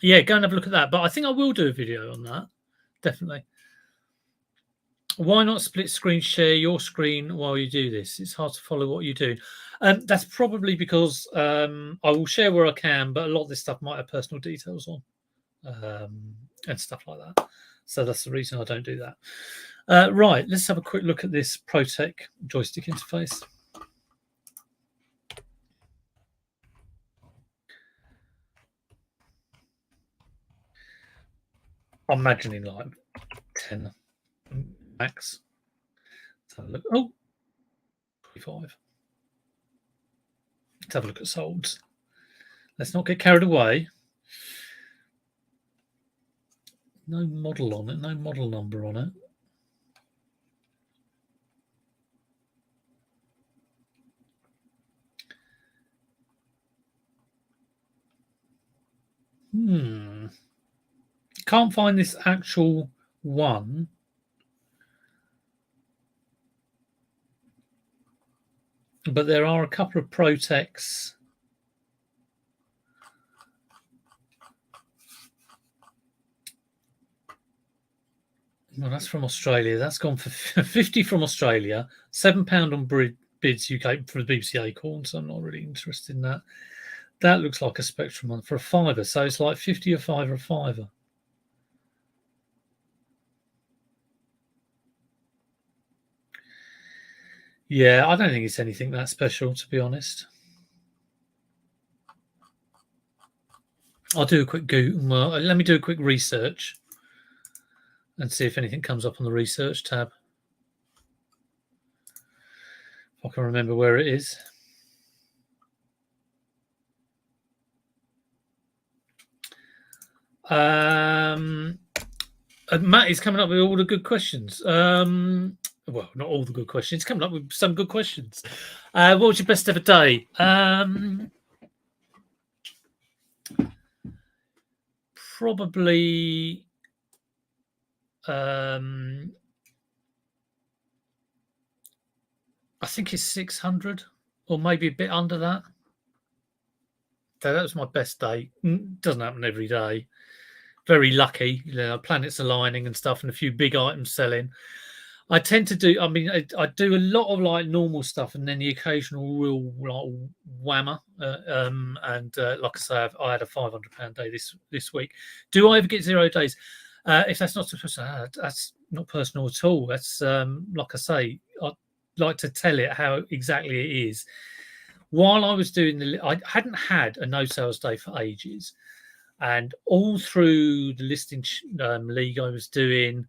yeah, go and have a look at that. But I think I will do a video on that, definitely. Why not split screen share your screen while you do this? It's hard to follow what you do. That's probably because I will share where I can, but a lot of this stuff might have personal details on and stuff like that. So that's the reason I don't do that. Right, let's have a quick look at this ProTech joystick interface. I'm imagining like 10 max. Let's have a look. Oh, 25. Let's have a look at solds. Let's not get carried away. No model on it, no model number on it. Can't find this actual one. But there are a couple of ProTechs. Well, that's from Australia. That's gone for 50 from Australia, £7 on bids UK for the BBC Acorn. So I'm not really interested in that. That looks like a Spectrum one for a fiver. So it's like 50, a fiver, a fiver. Yeah, I don't think it's anything that special, to be honest. I'll do a quick Google. Well, let me do a quick research and see if anything comes up on the research tab. If I can remember where it is. Matt is coming up with all the good questions. Well, not all the good questions. Coming up with some good questions. What was your best ever day? Probably. I think it's 600, or maybe a bit under that. So that was my best day. Doesn't happen every day. Very lucky, planets aligning and stuff, and a few big items selling. I tend to do. I mean, I do a lot of like normal stuff, and then the occasional real like whammer. Like I say, I had a £500 day this week. Do I ever get 0 days? If that's not that's not personal at all. That's like I say, I like to tell it how exactly it is. While I was doing I hadn't had a no sales day for ages, and all through the listing league I was doing.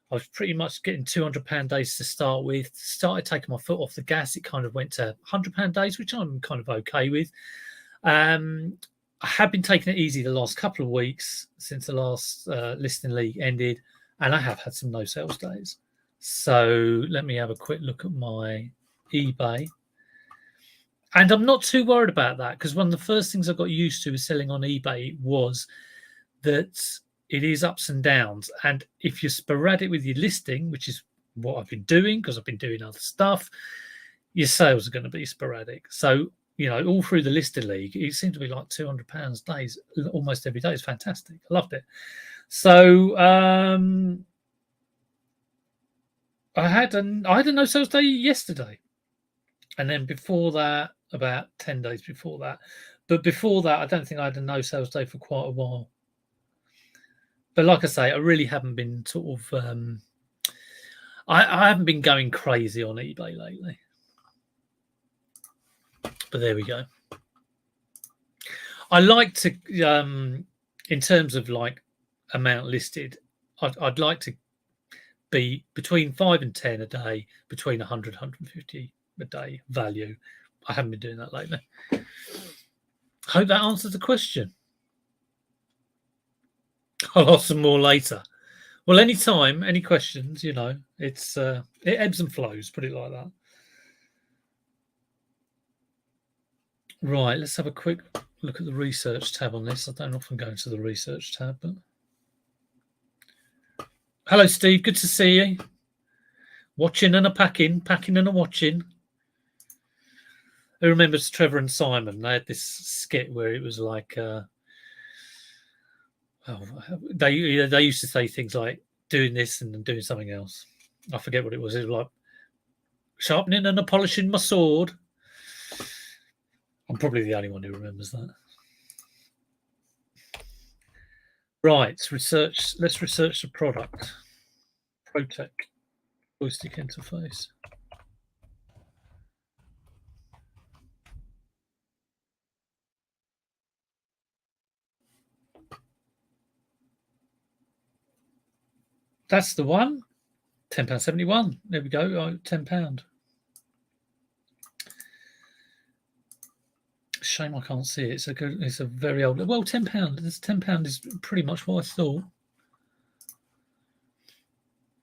I was pretty much getting £200 days to start with. Started taking my foot off the gas. It kind of went to £100 days, which I'm kind of okay with. I have been taking it easy the last couple of weeks since the last listing league ended, and I have had some no sales days. So let me have a quick look at my eBay. And I'm not too worried about that, because one of the first things I got used to with selling on eBay was that it is ups and downs. And if you're sporadic with your listing, which is what I've been doing because I've been doing other stuff, your sales are going to be sporadic. So, all through the listing league, it seemed to be like £200 days almost every day. It's fantastic. I loved it. So I had a no sales day yesterday. And then before that, about 10 days before that. But before that, I don't think I had a no sales day for quite a while. But like I say, I really haven't been sort of. I haven't been going crazy on eBay lately. But there we go. I like to, in terms of like amount listed, I'd like to be between 5 and 10 a day, between 100, 150 a day value. I haven't been doing that lately. Hope that answers the question. I'll ask some more later. Well, anytime, any questions, it's it ebbs and flows, put it like that. Right, let's have a quick look at the research tab on this. I don't often go into the research tab, but hello, Steve. Good to see you. Watching and a packing and a watching. Who remembers Trevor and Simon? They had this skit where it was like, they used to say things like doing this and doing something else. I forget what it was. It was like sharpening and polishing my sword. I'm probably the only one who remembers that. Right, let's research the product. ProTech joystick interface. That's the one. £10.71. There we go. Oh, £10. Shame I can't see it. It's a very old. Well, £10. This £10 is pretty much what I thought.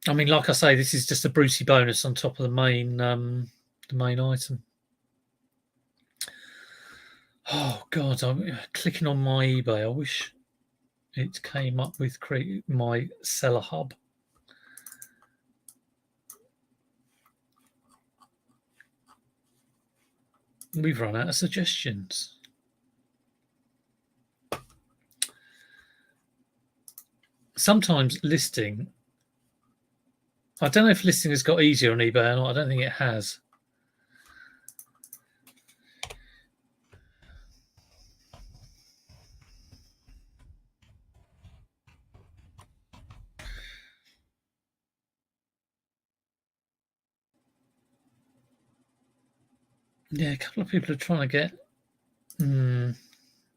I mean, like I say, this is just a Brucey bonus on top of the main item. Oh God, I'm clicking on my eBay. I wish it came up with my seller hub. We've run out of suggestions. Sometimes listing I don't know if listing has got easier on eBay or not. I don't think it has. Yeah, a couple of people are trying to get.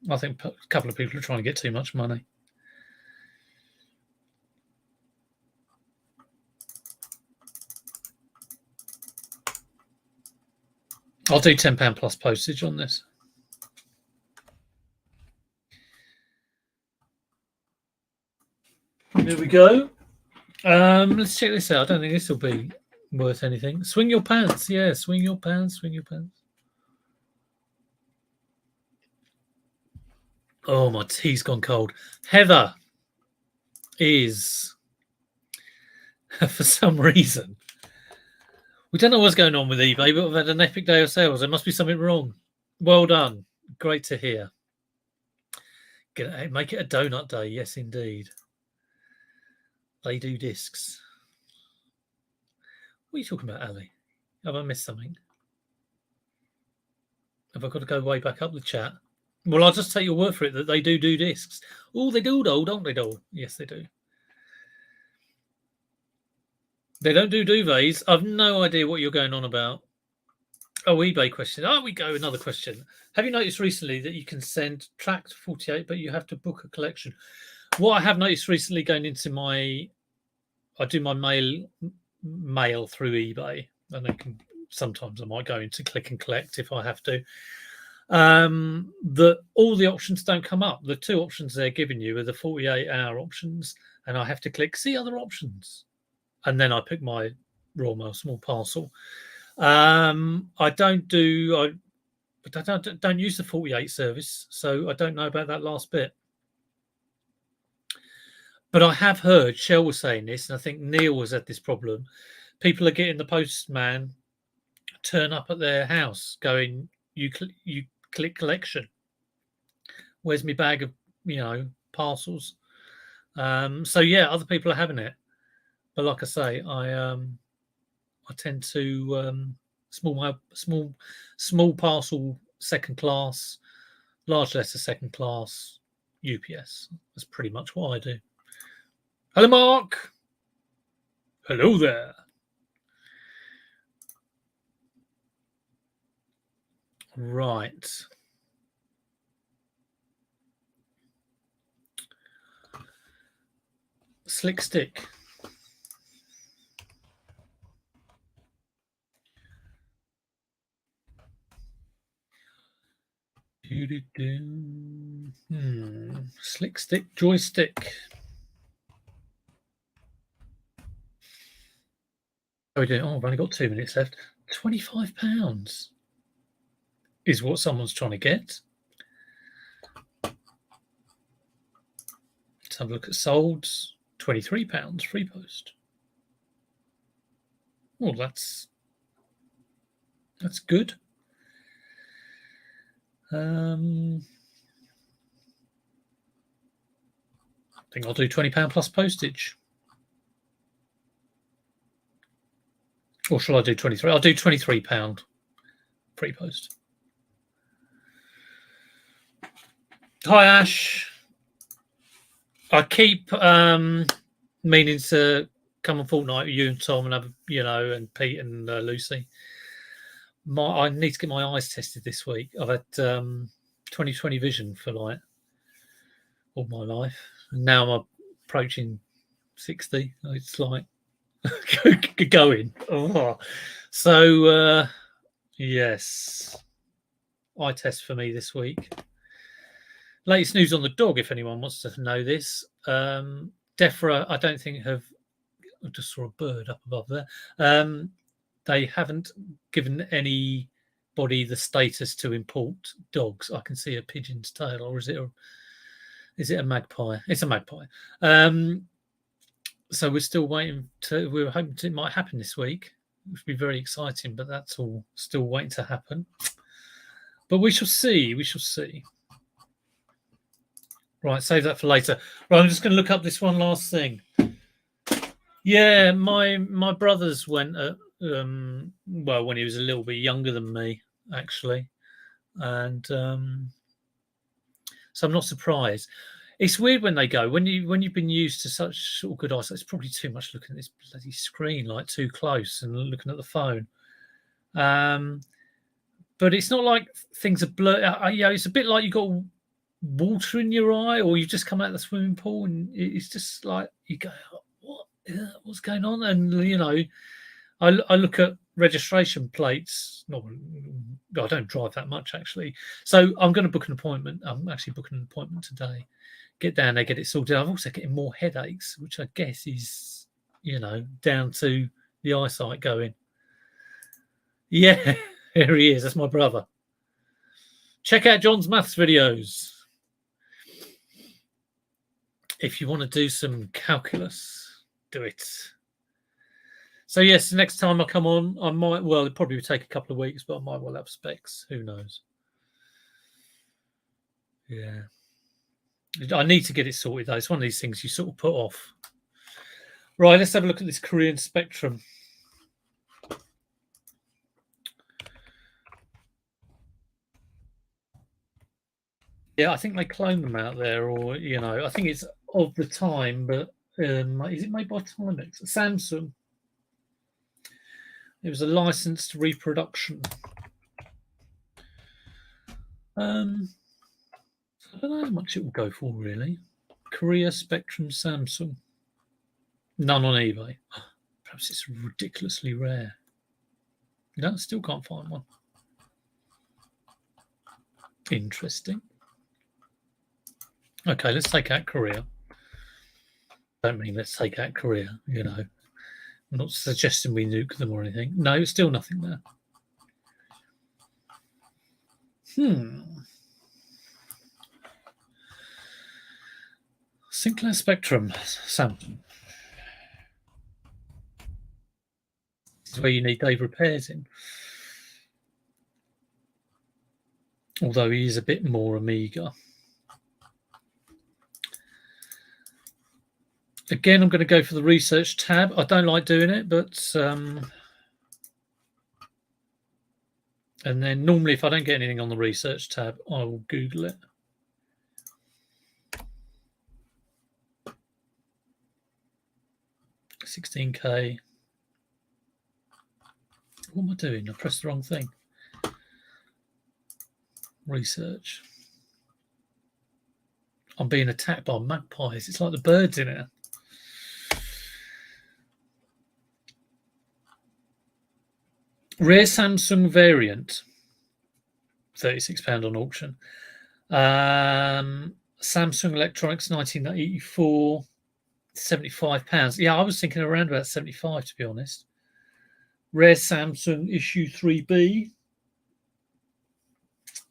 I think a couple of people are trying to get too much money. I'll do £10 plus postage on this. There we go. Let's check this out. I don't think this will be worth anything. Swing your pants. Yeah, swing your pants. Swing your pants. Oh, my tea's gone cold. Heather is, for some reason, we don't know what's going on with eBay, but we've had an epic day of sales. There must be something wrong. Well done. Great to hear. Make it a donut day. Yes, indeed. They do discs. What are you talking about, Ali? Have I missed something? Have I got to go way back up the chat? Well, I'll just take your word for it that they do discs. Oh, they do, though, don't they, though? Yes, they do. They don't do duvets. I've no idea what you're going on about. Oh, eBay question. Oh, we go. Another question. Have you noticed recently that you can send tracked 48, but you have to book a collection? What I have noticed recently going into I do my mail through eBay, and sometimes I might go into click and collect if I have to. That all the options don't come up. The two options they're giving you are the 48-hour options, and I have to click see other options, and then I pick my raw mail small parcel. I don't use the 48 service, so I don't know about that last bit. But I have heard Shell was saying this, and I think Neil was at this problem. People are getting the postman turn up at their house, going, "You click collection. Where's my bag of parcels?" So yeah, other people are having it, but like I say, I tend to small parcel second class, large letter second class, UPS. That's pretty much what I do. Hello, Mark. Hello there. Right. Slick stick. Slick stick, joystick. Oh, I've only got 2 minutes left. £25 is what someone's trying to get. Let's have a look at solds. £23 free post. Well, that's good. I think I'll do £20 plus postage. Or shall I do 23? I'll do £23 free post. Hi, Ash. I keep meaning to come on Fortnite with you and Tom and have, and Pete and Lucy. I need to get my eyes tested this week. I've had 20/20 vision for like all my life. And now I'm approaching 60. It's like going. Oh. So, yes. Eye test for me this week. Latest news on the dog, if anyone wants to know this. Defra, I don't think I just saw a bird up above there. They haven't given anybody the status to import dogs. I can see a pigeon's tail, or is it a magpie? It's a magpie. So we're still waiting we're hoping it might happen this week, which would be very exciting, but that's all still waiting to happen. But we shall see. We shall see. Right, save that for later. Right, I'm just going to look up this one last thing. Yeah, my brothers went at well, when he was a little bit younger than me, actually, and so I'm not surprised. It's weird when they go when you've been used to such sort of good eyesight. It's probably too much looking at this bloody screen, like too close, and looking at the phone. Um, but it's not like things are blurred. It's a bit like you got water in your eye, or you've just come out of the swimming pool, and it's just like you go, "What? What's going on?" And I look at registration plates. Not, I don't drive that much actually, so I'm going to book an appointment. I'm actually booking an appointment today. Get down there, get it sorted. I'm also getting more headaches, which I guess is down to the eyesight going. Yeah, here he is. That's my brother. Check out John's maths videos if you want to do some calculus. Do it. So yes, next time I come on, I might. Well, it probably would take a couple of weeks, but I might well have specs. Who knows? Yeah, I need to get it sorted though. It's one of these things you sort of put off. Right, let's have a look at this Korean Spectrum. Yeah, I think they clone them out there, or I think it's of the time, but is it made by Timex? Samsung. It was a licensed reproduction. I don't know how much it will go for, really. Korea Spectrum Samsung. None on eBay. Perhaps it's ridiculously rare. No, still can't find one. Interesting. Okay, let's take out Korea. Don't mean let's take out Korea, I'm not suggesting we nuke them or anything. No, still nothing there. Sinclair Spectrum Samsung. This is where you need Dave Repairs in. Although he is a bit more Amiga. Again, I'm going to go for the research tab. I don't like doing it, but and then normally if I don't get anything on the research tab, I will Google it. $16K. What am I doing? I pressed the wrong thing. Research. I'm being attacked by magpies. It's like the birds in it. Rare Samsung variant. £36 on auction. Samsung Electronics 1984. £75. Yeah, I was thinking around about 75 to be honest. Rare Samsung issue 3B.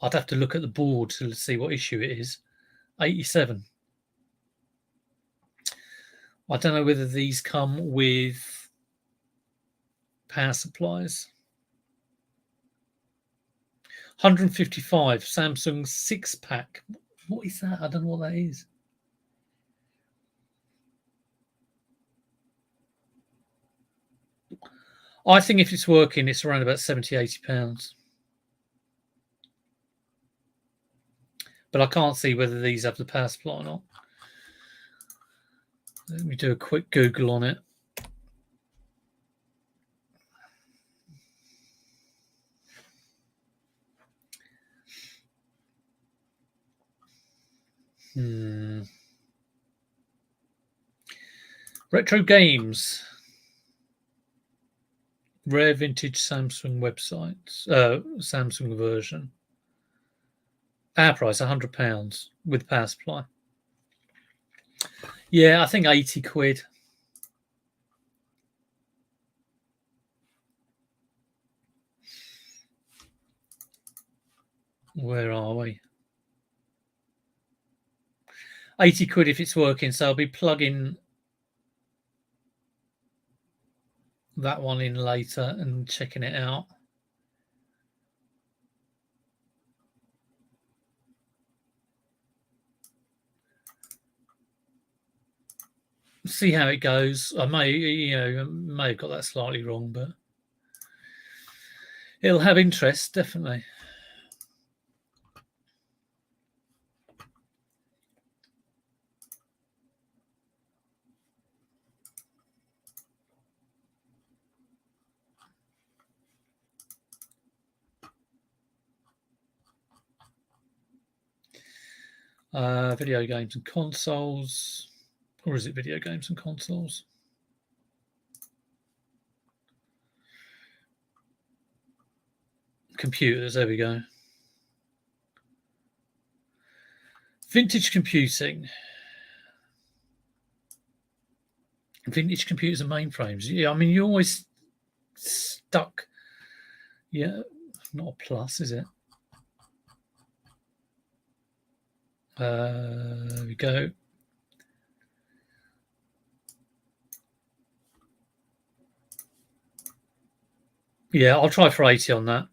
I'd have to look at the board to see what issue it is. 87. I don't know whether these come with power supplies. 155 Samsung 6-pack. What is that? I don't know what that is. I think if it's working, it's around about 70, £80. But I can't see whether these have the power supply or not. Let me do a quick Google on it. Retro games. Rare vintage Samsung websites. Samsung version. Our price, £100 with power supply. Yeah, I think 80 quid. Where are we? 80 quid if it's working. So I'll be plugging that one in later and checking it out. see how it goes. I may have got that slightly wrong, but it'll have interest, definitely. Video games and consoles. Or is it video games and consoles? Computers, there we go. Vintage computing. Vintage computers and mainframes. Yeah, I mean, you're always stuck. Yeah, not a plus, is it? There we go. Yeah, I'll try for 80 on that.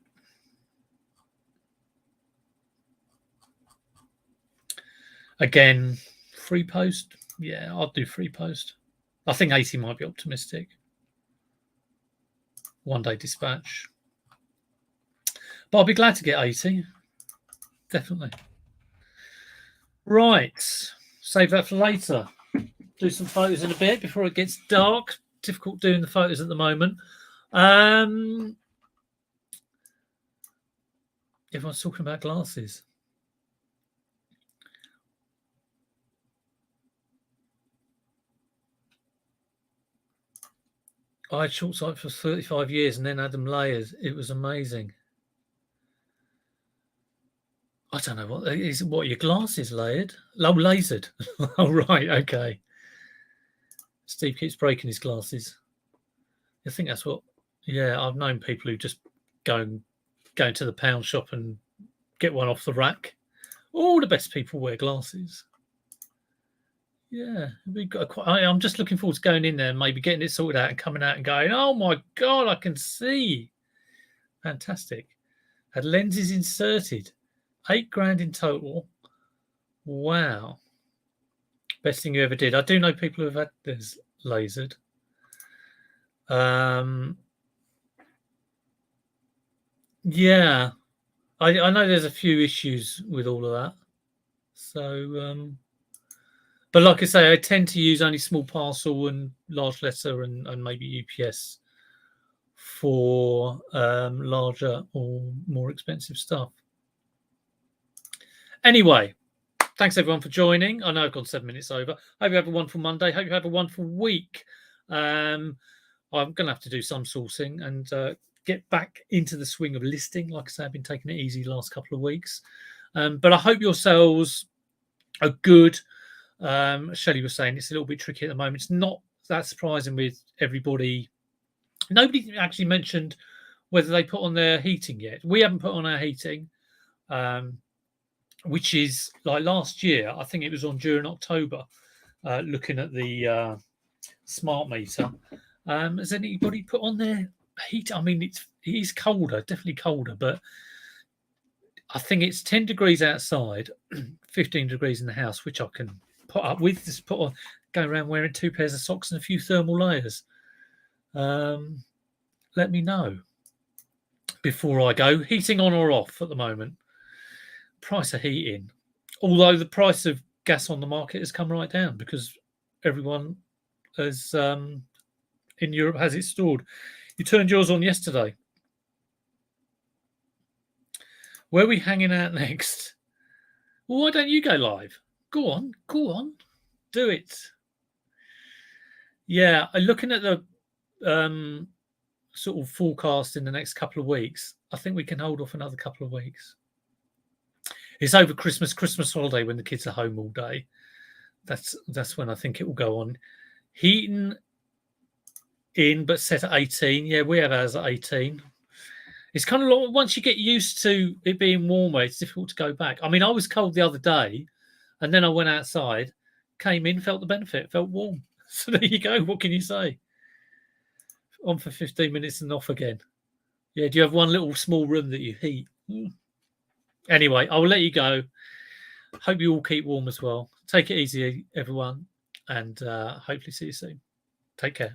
Again, free post. Yeah, I'll do free post. I think 80 might be optimistic. One day dispatch. But I'll be glad to get 80. Definitely. Right. Save that for later. Do some photos in a bit before it gets dark. Difficult doing the photos at the moment. Everyone's talking about glasses. I had short sight for 35 years and then had them layers. It was amazing. I don't know what is. What your glasses layered? Oh, lasered. Oh, right. Okay. Steve keeps breaking his glasses. I think that's what. Yeah, I've known people who just go to the pound shop and get one off the rack. All the best people wear glasses. Yeah, I'm just looking forward to going in there and maybe getting it sorted out and coming out and going, oh my God, I can see. Fantastic. Had lenses inserted. £8,000 in total. Wow. Best thing you ever did. I do know people who've had this lasered. Yeah. I know there's a few issues with all of that. So, but like I say, I tend to use only small parcel and large letter and maybe UPS for larger or more expensive stuff. Anyway, thanks everyone for joining. I know I've gone 7 minutes over. Hope you have a wonderful Monday. Hope you have a wonderful week. I'm going to have to do some sourcing and get back into the swing of listing. Like I say, I've been taking it easy the last couple of weeks. But I hope your sales are good. Shelley was saying it's a little bit tricky at the moment. It's not that surprising with everybody. Nobody actually mentioned whether they put on their heating yet. We haven't put on our heating, which is like last year. I think it was on during October, looking at the smart meter. Has anybody put on their heat? I mean, it is colder, definitely colder, but I think it's 10 degrees outside, 15 degrees in the house, which I can put up with. Just go around wearing 2 pairs of socks and a few thermal layers. Let me know before I go. Heating on or off at the moment? Price of heating. Although the price of gas on the market has come right down because everyone has in Europe has it stored. You turned yours on yesterday. Where are we hanging out next? Well, why don't you go live? Go on. Do it. Yeah, looking at the sort of forecast in the next couple of weeks, I think we can hold off another couple of weeks. It's over Christmas holiday when the kids are home all day. That's when I think it will go on. Heating in, but set at 18. Yeah, we have ours at 18. It's kind of like once you get used to it being warmer, it's difficult to go back. I mean, I was cold the other day, and then I went outside, came in, felt the benefit, felt warm. So there you go. What can you say? On for 15 minutes and off again. Yeah, do you have one little small room that you heat? Anyway, I will let you go. Hope you all keep warm as well. Take it easy, everyone. and hopefully see you soon. Take care.